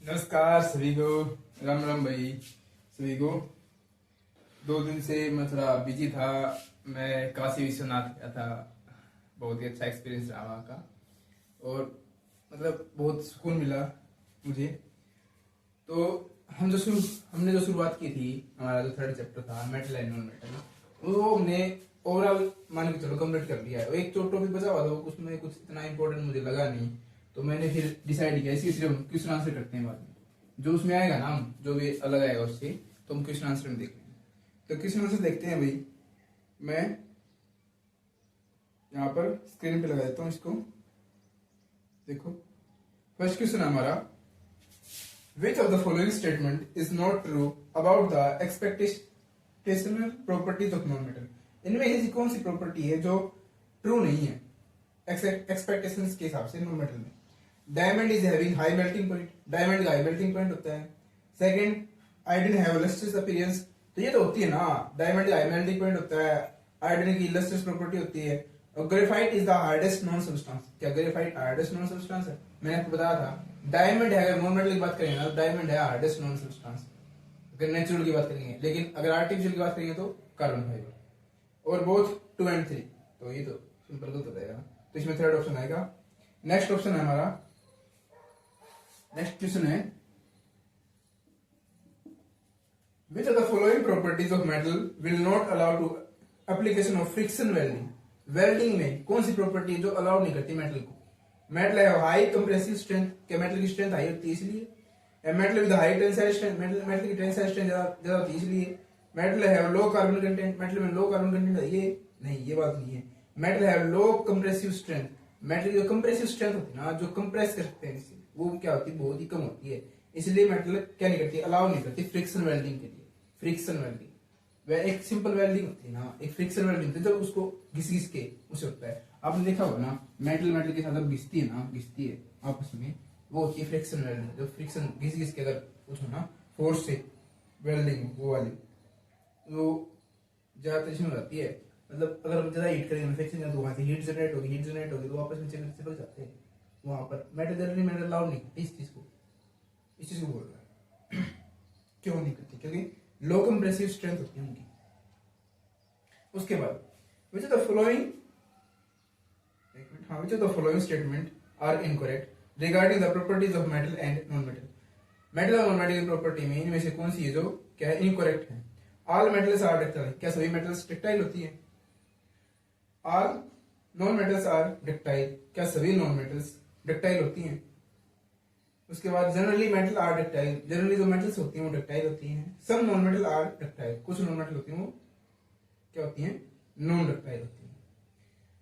नमस्कार सभी को। राम राम भाई सभी को। 2 दिन से मैं थोड़ा बिजी था। मैं काशी विश्वनाथ गया था। बहुत ही अच्छा एक्सपीरियंस रहा वहाँ का। और मतलब बहुत सुकून मिला मुझे। तो हमने जो शुरुआत की थी, हमारा जो 3rd चैप्टर था मेटल एंड नॉन मेटल, वो हमने ओवरऑल मान के चलो कंप्लीट कर लिया है। एक टॉपिक बचा हुआ था, उसमें कुछ इतना इंपॉर्टेंट मुझे लगा नहीं। तो मैंने फिर डिसाइड किया इसी सिर्फ हम क्वेश्चन आंसर करते हैं बाद में। जो उसमें आएगा ना, जो भी अलग आएगा उससे, तो हम क्वेश्चन आंसर में देख लेंगे। तो क्वेश्चन आंसर देखते हैं भाई। मैं यहाँ पर स्क्रीन पे लगा देता हूँ इसको। देखो, फर्स्ट क्वेश्चन है हमारा, which of the following statement is not true about the exceptional properties of non metal. इनमें ऐसी कौन सी प्रॉपर्टी है जो ट्रू नहीं है एक्सपेक्टेशंस के हिसाब से नॉन मेटल में? Diamond is having high melting point. Diamond का हाई मेल्टिंग पॉइंट होता है। Second, iodine have lustrous appearance. तो ये तो होती है ना, डायमंड का हाई मेल्टिंग पॉइंट होता है, आयोडीन की लस्ट्रस प्रॉपर्टी होती है। और graphite is the hardest non substance. क्या ग्रेफाइट हार्डेस्ट नॉन सब्सटेंस है? मैंने आपको बताया था। डायमंड है, अगर नॉन मेटल की बात करेंगे ना, तो डायमंड है हार्डेस्ट नॉन सब्सटेंस अगर नेचुरल की बात करेंगे। लेकिन अगर आर्टिफिशियल की बात करेंगे तो कार्बन फाइबर। और बोथ 2 and 3, तो ये तो सिंपल गलत हो जाएगा। तो इसमें 3rd ऑप्शन आएगा। नेक्स्ट ऑप्शन है हमारा, नेक्स्ट क्वेश्चन है, which of the following properties of metal will not allow to application of friction welding? Welding में कौन सी प्रॉपर्टी है जो अलाउ नहीं करती मेटल को? मेटल है हाई कंप्रेसिव स्ट्रेंथ। क्या मेटल की स्ट्रेंथ हाई होती है इसलिए? Metal with high tensile strength. Metal की टेंसाइल स्ट्रेंथ ज्यादा होती है इसलिए। मेटल है लो कार्बन कंटेंट। मेटल में लो कार्बन कंटेंट है, ये नहीं, ये बात नहीं है। मेटल है लो कंप्रेसिव स्ट्रेंथ। मेटल की जो कंप्रेसिव स्ट्रेंथ होती है ना, जो कंप्रेस कर सकते हैं इसे, वो क्या होती है, बहुत ही कम होती है। इसलिए मेटल क्या नहीं करती, अलाउ नहीं करती फ्रिक्शन वेल्डिंग के लिए। फ्रिक्शन वेल्डिंग वह एक सिंपल वेल्डिंग होती है ना, एक फ्रिक्शन वेल्डिंग होती है जब उसको घिस घिस के उसे होता है। आपने देखा होगा ना, मेटल मेटल के साथ जब घिसती है ना, घिसती है आपस में, वो होती है फ्रिक्शन वेल्डिंग। जब फ्रिक्शन घिस घिस के अगर कुछ हो ना, फोर्स से वेल्डिंग वो वाली, तो ज्यादा इसमें हो जाती है। मतलब अगर हम ज्यादा हीट करेंगे फ्रिक्शन, तो वहां से हीट जनरेट होगी तो आपस में चिपक जाते हैं। वहां पर मेटल जनरली मेटल अलाउड नहीं करती इस चीज को बोल रहा है। क्यों नहीं करती? क्योंकि लो कंप्रेसिव स्ट्रेंथ होती है उनकी। उसके बाद which of the following statement are incorrect regarding the properties of metal and non metal. Metal और नॉन मेटल की प्रॉपर्टी में इनमें से कौन सी है जो क्या है, इनकरेक्ट है? All metals are ductile. क्या सभी मेटल्स डक्टाइल होती है? All non metals are ductile. क्या सभी नॉन मेटल्स डक्टाइल होती हैं? उसके बाद generally metal are ductile. Generally जो मेटल्स होती हैं वो डक्टाइल होती हैं। Some non metal are ductile. कुछ नॉन मेटल होती हैं वो क्या होती हैं, नॉन डक्टाइल होती हैं।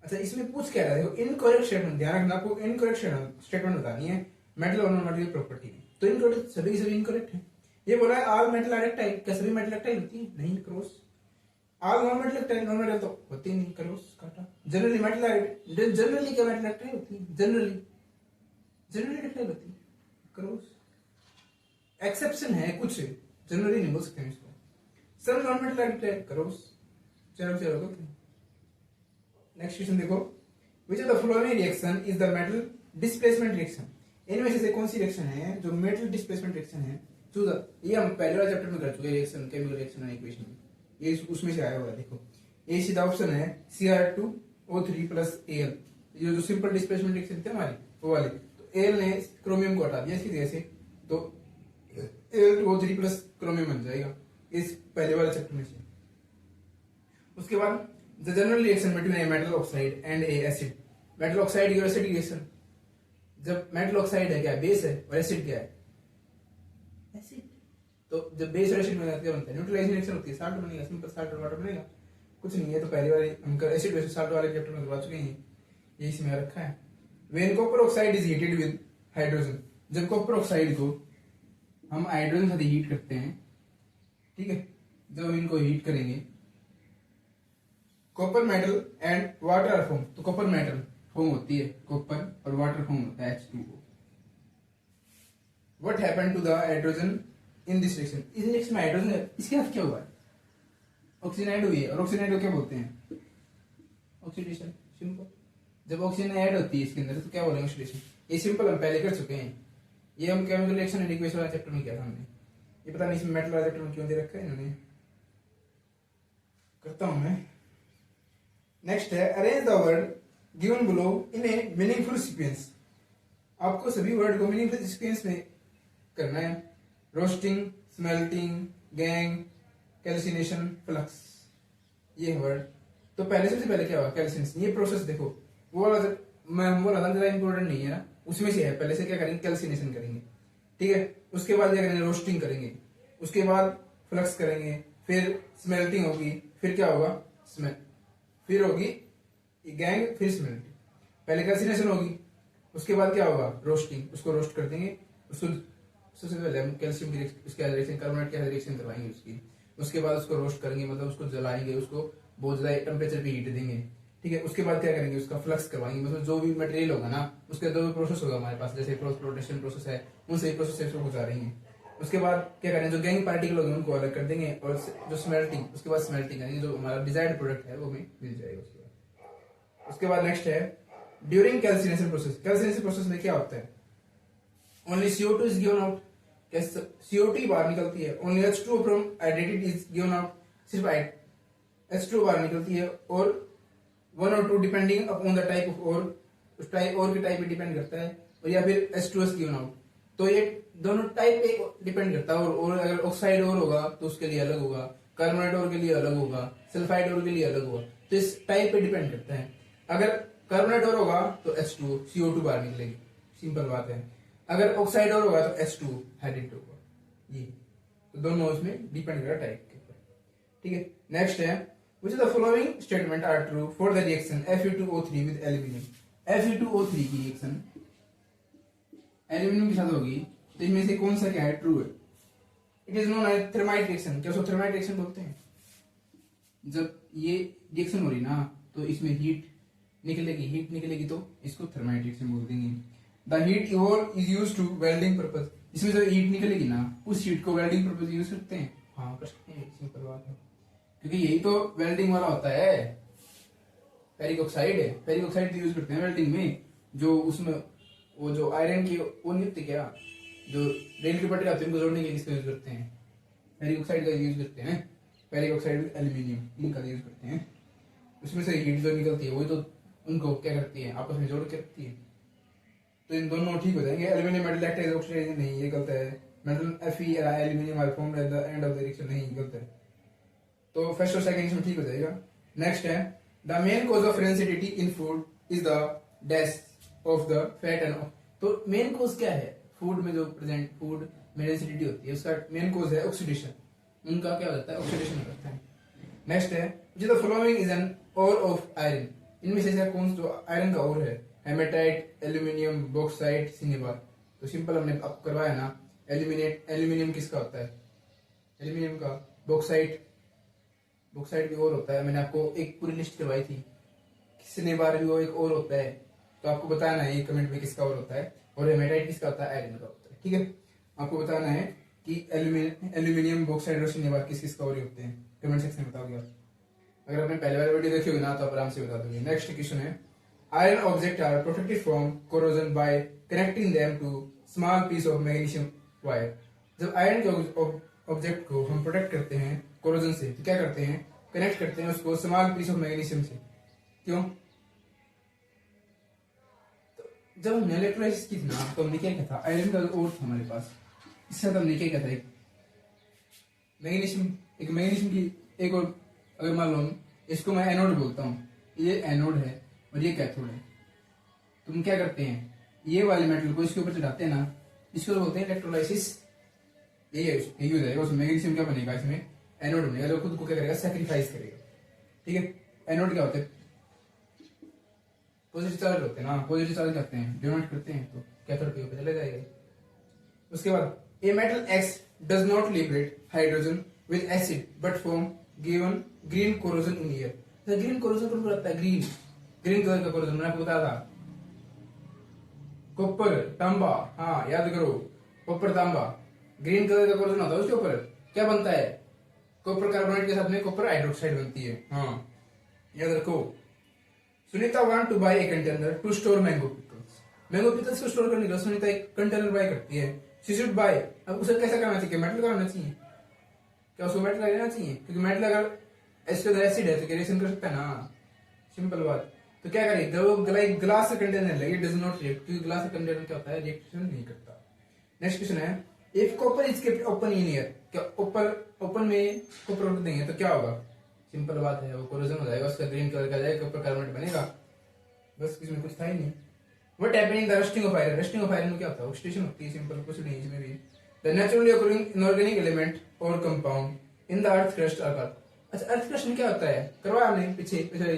अच्छा, इसमें पूछ क्या रहा है, देखो इनकरेक्ट स्टेटमेंट, ध्यान रखना, आपको इनकरेक्ट स्टेटमेंट बतानी है मेटल और नॉन मेटल की प्रॉपर्टी में। तो इनकरेक्ट सभी इनकरेक्ट है। ये बोला है ऑल मेटल आर डक्टाइल। क्या सभी मेटल डक्टाइल होती है? नहीं, cross. All non metal ductile, non metal तो होती नहीं, क्रॉस काटा। जनरली मेटल आर, जनरली क्या मेटल डक्टाइल होती है? जनरली डक्टाइल होती है, क्रॉस। एक्सेप्शन है कुछ, जनरली नहीं बोल सकते हैं इसको। Some non metal are ductile, cross. चलो नेक्स्ट क्वेश्चन देखो, which of the following reaction is the metal displacement reaction. इनमें से कौन सी रिएक्शन है जो मेटल डिस्प्लेसमेंट रिएक्शन है? चूज। ये हम पहले वाले चैप्टर में कर चुके हैं, reaction, chemical reaction and equation में। ये उसमें से आया हुआ है। देखो, ये सीधा ऑप्शन है Cr2O3 प्लस Al। ये जो सिंपल डिस्प्लेसमेंट रिएक्शन थी हमारी, वो वाली। तो Al ने क्रोमियम को हटा दिया इसकी जगह से, तो Al2O3 प्लस क्रोमियम बन जाएगा इस पहले वाले चैप्टर में से। उसके बाद the general reaction between a metal oxide and A acid. Metal oxide और एसिड रिएक्शन, जब मेटल ऑक्साइड है क्या, बेस है, और एसिड क्या है, एसिड। तो जब बेस और एसिड में क्या बनता है, न्यूट्रलाइजिंग रिएक्शन होती है, साल्ट बनेगा, सिंपल साल्ट और वाटर बनेगा, कुछ नहीं है। तो पहले वाले हम एसिड बेस साल्ट वाले चैप्टर में करवा चुके हैं, ये इसमें रखा है। When copper oxide is heated with hydrogen. जब कॉपर ऑक्साइड को हम हाइड्रोजन से हीट करते हैं, ठीक है, जब हम इनको हीट करेंगे, copper metal and water are form. तो कॉपर मेटल फॉर्म होती है कॉपर, और वाटर फॉर्म होता है H2O। What happened to the hydrogen in this reaction? इस रिएक्शन में हाइड्रोजन, इसके साथ क्या हुआ है, ऑक्सीडाइड हुई है। और ऑक्सीडाइड को क्या बोलते हैं, ऑक्सीडेशन। सिंपल, जब ऑक्सीजन ऐड होती है इसके अंदर तो क्या बोलेंगे, ऑक्सीडेशन। ये सिंपल हम पहले कर चुके हैं, ये हम केमिकल रिएक्शन एंड इक्वेशन वाला चैप्टर में किया था हमने। ये पता नहीं इसमें मेटल वाला चैप्टर में क्यों दे रखा है इन्होंने, करता हूं मैं। नेक्स्ट है arrange the word given below in A meaningful sequence. आपको सभी वर्ड को मीनिंगफुल सीक्वेंस में करना है। Roasting, smelting, gang, calcination, flux, ये वर्ड। तो पहले सबसे पहले क्या हुआ, कैल्सिनेशन। ये प्रोसेस देखो, वो वाला मैं बोला था जरा इंपॉर्टेंट नहीं है ना, उसमें से है। पहले से क्या करेंगे, कैल्सिनेशन करेंगे, ठीक है। उसके बाद क्या करेंगे, रोस्टिंग करेंगे, उसके बाद फ्लक्स करेंगे, फिर स्मेल्टिंग होगी, फिर क्या होगा, फिर होगी गैंग, फिर स्मेल्टिंग। पहले कैल्सिनेशन होगी, उसके बाद क्या होगा, रोस्टिंग, उसको रोस्ट कर देंगे। उसको सबसे पहले हम कैल्शियम की उसके रिएक्शन, कार्बोनेट की रिएक्शन करवाएंगे उसकी। उसके बाद उसको रोस्ट करेंगे, मतलब उसको जलाएंगे, उसको बहुत ज्यादा टेम्परेचर पे हीट देंगे, ठीक है। उसके बाद क्या करेंगे, उसका फ्लक्स करवाएंगे, मतलब जो भी मटेरियल होगा ना, उसका जो भी प्रोसेस होगा हमारे पास, जैसे क्रॉस फ्लोटेशन प्रोसेस है, उन सही प्रोसेस से उसको गुजारेंगे। उसके बाद क्या करेंगे, जो गैंग पार्टिकल होंगे उनको अलग कर देंगे, और जो स्मेल्टिंग, उसके बाद स्मेल्टिंग करेंगे, जो हमारा डिजायर्ड प्रोडक्ट है वो हमें मिल जाएगा। उसके बाद नेक्स्ट है during calcination process. Calcination process में क्या होता है, only CO2 is given out, CO2 बाहर निकलती है। Only H2O from identity is given out, सिर्फ H2O बाहर निकलती है, और 1 और 2 depending upon the type of ore, उस टाइप और के टाइप पे डिपेंड करता है, और या फिर H2S गिवन आउट। तो ये दोनों टाइप पे डिपेंड करता है। और अगर ऑक्साइड और होगा तो उसके लिए अलग होगा, कार्बोनेट और के लिए अलग होगा, सल्फाइड और के लिए अलग होगा। तो इस टाइप पे डिपेंड करता है। अगर कार्बोनेट और होगा तो H2O, CO2 बाहर निकलेगी, सिंपल बात है। अगर ऑक्साइड और होगा तो H2O हाइड्रेट होगा। ये तो दोनों इसमें डिपेंड करेगा टाइप के ऊपर, ठीक है। नेक्स्ट है which of the following statement are true for the reaction Fe2O3 with aluminum। Fe2O3 की रिएक्शन एल्यूमिनियम के साथ होगी, तो इनमें से कौन सा क्या है, ट्रू है। It is known as thermite reaction. क्या उसको थर्माइट रिएक्शन बोलते हैं। जब ये रिएक्शन हो रही ना, तो इसमें हीट निकलेगी, तो इसको थर्माइट रिएक्शन बोल देंगे। The heat evolve is used to welding purpose. इसमें जो हीट निकलेगी ना, उस हीट को वेल्डिंग पर्पस यूज करते हैं। हाँ कर सकते हैं, सिंपल बात है, क्योंकि यही तो वेल्डिंग वाला होता है। फेरिक ऑक्साइड है, फेरिक ऑक्साइड तो यूज करते हैं वेल्डिंग में। जो उसमें वो जो आयरन की वो नहीं होती क्या, जो रेल की पटरी आती है उनको जोड़ने के लिए इसका यूज करते हैं, फेरिक ऑक्साइड का यूज करते हैं। फेरिक ऑक्साइड विद एल्यूमिनियम, इनका यूज करते हैं। उसमें से हीट जो निकलती है वही तो उनको क्या करती है, आपस में जोड़ के रखती है। तो इन दोनों ठीक हो जाएंगे। एल्यूमिनियम मेटल एक्ट ऑक्सीडाइजिंग, नहीं ये गलत है। Metal Fe aluminium are formed at the end of the reaction, नहीं गलत है। तो फर्स्ट और सेकंड इसमें ठीक हो जाएगा। नेक्स्ट है the main cause of rancidity in food is the death of the fat and. तो मेन कॉज क्या है, फूड में जो प्रेजेंट फूड में रेंसिडिटी होती है, उसका मेन कॉज है ऑक्सीडेशन। उनका क्या होता है, ऑक्सीडेशन होता है। नेक्स्ट है which of the following is an ore of iron। इनमें से कौन जो आयरन का ओर है, हेमेटाइट, एल्यूमिनियम, बॉक्साइट, सिनेबार। तो सिंपल हमने अब करवाया ना, एल्यूमिनियम किसका होता है, एल्यूमिनियम का। बॉक्साइट भी और होता है, मैंने आपको एक पूरी लिस्ट करवाई थी। सिनेबार भी वो एक और होता है, तो आपको बताना है ये कमेंट में किसका और होता है। और हेमेटाइट किसका होता है, आयरन का होता है, ठीक है। आपको बताना है कि एल्यूमिनियम, बॉक्साइट और सिनेबार किस किसका और होते हैं, कमेंट सेक्शन में बताओगे आप। अगर आपने पहले वाले वीडियो देखी होगी ना, तो आप आराम से बता दोगे। नेक्स्ट क्वेश्चन है iron object are protected from corrosion by connecting them to small piece of magnesium wire. जब आयरन के ऑब्जेक्ट को हम प्रोटेक्ट करते हैं कोरोजन से, तो क्या करते हैं, कनेक्ट करते हैं उसको स्मॉल पीस ऑफ मैग्नीशियम से। क्यों, तो जब हमने इलेक्ट्रोलाइसिस की थी ना, तो हमने क्या किया था, आयरन का और था हमारे पास, इससे हमने क्या किया था, एक मैग्नीशियम की एक और, अगर मान लो इसको मैं एनोड बोलता हूँ, ये एनोड है और ये कैथोड है। तुम क्या करते हैं, ये वाले मेटल को इसके ऊपर चढ़ाते हैं ना, इसको बोलते हैं इलेक्ट्रोलाइसिस। यही हो जाएगा। उसमें मैग्नीशियम क्या बनेगा, इसमें एनोड बनेगा, जो खुद को क्या करेगा, सैक्रिफाइस करेगा, ठीक है। एनोड क्या होते हैं, पॉजिटिव चार्ज होते हैं ना, पॉजिटिव चार्ज करते हैं, डोनेट करते हैं, तो कैथोड के ऊपर चला जाएगा। उसके बाद a metal x does not liberate hydrogen with acid but form given green corrosion in air. तो ग्रीन कोरोजन कौन रहता है, ग्रीन कलर का कोरोजन, मैंने आपको बताया था। कॉपर, तांबा, हाँ याद करो, कॉपर, तांबा, ग्रीन कलर का कोरोजन होता है। उसके ऊपर क्या बनता है, कॉपर कार्बोनेट के साथ में कॉपर हाइड्रोक्साइड बनती है, हाँ याद रखो। Sunita want to buy a container to store mango pickles. Mango pickles को स्टोर करने के लिए सुनीता एक कंटेनर बाय करती है। She should buy. अब उसे कैसा करना चाहिए? मेटल लगाना चाहिए। क्या उसको मेटल लगाना चाहिए? क्योंकि मेटल अगर इसके अंदर एसिड है तो रिएक्शन कर सकता है ना, सिंपल बात। तो क्या करें, जब ग्लास का कंटेनर लगे, डज नॉट रिएक्ट, क्योंकि ग्लास का कंटेनर क्या होता है, रिएक्शन नहीं करता। नेक्स्ट क्वेश्चन है, if copper is kept open in air, क्या ओपन में कॉपर रख देंगे तो क्या होगा? सिंपल बात है, वो कोरोजन हो जाएगा, उसका ग्रीन कलर का जाएगा, कॉपर कार्बोनेट बनेगा। बस इसमें कुछ था ही नहीं। What happening the rusting of iron? Rusting of iron में क्या होता है? ऑक्सीडेशन होती है, सिंपल, कुछ नहीं इसमें भी। The naturally occurring inorganic element और compound in the earth crust are called. अच्छा, अर्थ क्रस्ट में क्या होता है? करवाया हमने पिछले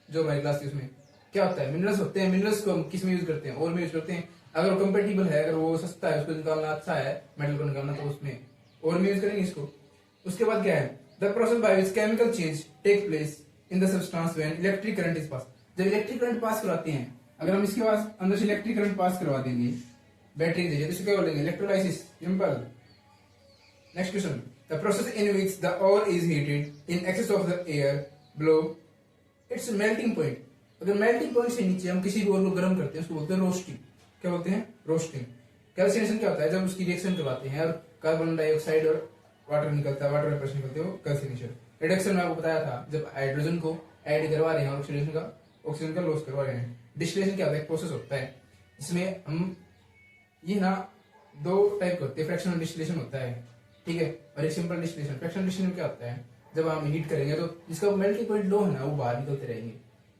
जो हमारी क्लास थी उसमें। क्या होता है? मिनरल्स होते हैं। मिनरल्स को हम किस में यूज करते हैं? और में यूज करते हैं। अगर कंपेटिबल है, अगर वो सस्ता है, उसको निकालना अच्छा है, मेटल को निकालना, तो उसमें और में यूज करेंगे इसको। उसके बाद क्या है? The process by which chemical change take place in the substance when electric current is pass. जब इलेक्ट्रिक करंट पास कराते हैं, अगर हम इसके पास अंदर से इलेक्ट्रिक करंट पास करवा देंगे बैटरी के जरिए, तो क्या बोलेंगे? Electrolysis, simple. Next question, the process in which the ore is heated in excess of the air below its melting point. अगर मेल्टिंग पॉइंट से नीचे हम किसी भी ओर को गर्म करते हैं, उसको बोलते हैं रोस्टिंग। क्या बोलते हैं? रोस्टिंग। कैल्सिनेशन क्या होता है? जब उसकी रिएक्शन करवाते हैं और कार्बन डाइऑक्साइड और वाटर निकलता है, वाटर वेपर्स निकलते हैं, वो कैल्सिनेशन। रिडक्शन में आपको बताया था, जब हाइड्रोजन को ऐड करवा रहे हैं और ऑक्सीजन का लॉस करवा रहे हैं। डिस्टिलेशन क्या होता है? प्रोसेस होता है, इसमें हम ये ना दो टाइप के होते हैं। फ्रैक्शनल डिस्टिलेशन होता है, ठीक है, और एक सिंपल डिस्टिलेशन। फ्रैक्शनल डिस्टिलेशन क्या होता है? जब हम हीट करेंगे तो जिसका मेल्टिंग पॉइंट लो है ना, वो बाहर निकलते रहेंगे,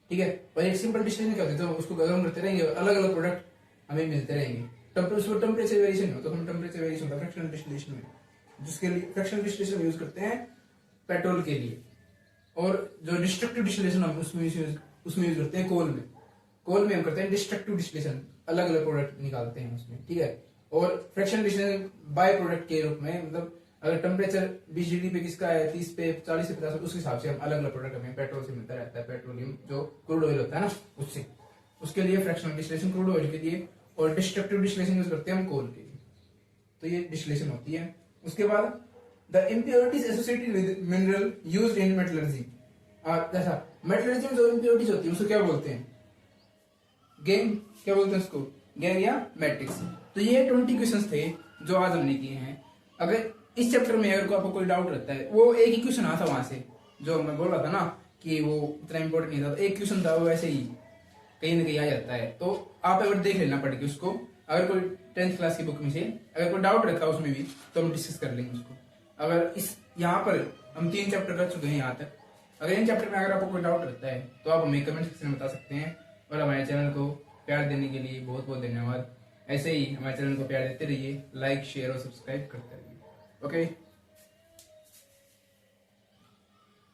ठीक है। और एक सिंपल डिस्टिलेशन क्या होता है? तो उसको गर्म करते रहेंगे और अलग अलग प्रोडक्ट हमें मिलते रहेंगे। टेम्परेचर वेरिएशन हो तो हम टेम्परेचर वेरिएशन होता है फ्रैक्शनल डिस्टिलेशन में, जिसके लिए फ्रैक्शनल डिस्टिलेशन यूज करते हैं पेट्रोल के लिए। और जो डिस्ट्रक्टिव डिस्टिलेशन हम उसमें यूज करते हैं कोल में हम करते हैं डिस्ट्रक्टिव डिस्टिलेशन, अलग अलग प्रोडक्ट निकालते हैं उसमें, ठीक है। और फ्रैक्शनल डिस्टिलेशन बाय प्रोडक्ट के रूप में, मतलब अगर टेम्परेचर 20 डिग्री पे किसका है, 30 पे, 40 से 50, उस हिसाब से हम अलग अलग प्रोडक्ट हमें पेट्रोल से मिलता रहता है, पेट्रोलियम जो क्रूड ऑयल होता है ना, उससे। उसके लिए फ्रैक्शनल डिस्टिलेशन क्रूड ऑयल के लिए, और डिस्ट्रक्टिव डिस्टिलेशन यूज करते हैं हम कोल के लिए। तो ये डिस्टिलेशन होती है। उसके बाद the impurities associated with mineral used in metallurgy. जैसा मेटलर्जी में जो इम्प्योरिटीज होती है उसको क्या बोलते हैं? गैंग, क्या बोलते हैं उसको? गैंग या मैट्रिक्स। तो ये 20 क्वेश्चंस थे जो आज हमने किए हैं। अगर इस चैप्टर में अगर आपको कोई डाउट रहता है, वो एक ही क्वेश्चन आता वहां से, जो मैं बोल रहा था ना कि वो इतना इंपॉर्टेंट नहीं था, तो एक क्वेश्चन था, वो वैसे ही कहीं ना कहीं आ जाता है। तो आप अगर देख लेना पड़ के उसको, अगर कोई 10th क्लास की बुक में से अगर कोई डाउट रखा उसमें भी, तो हम डिस्कस कर लेंगे उसको। अगर इस यहाँ पर हम 3 चैप्टर कर चुके हैं यहाँ तक, अगर इन चैप्टर में अगर आपको कोई डाउट रहता है तो आप हमें कमेंट सेक्शन में बता सकते हैं। और हमारे चैनल को प्यार देने के लिए बहुत बहुत धन्यवाद। ऐसे ही हमारे चैनल को प्यार देते रहिए, लाइक, शेयर और सब्सक्राइब करते रहिए। ओके।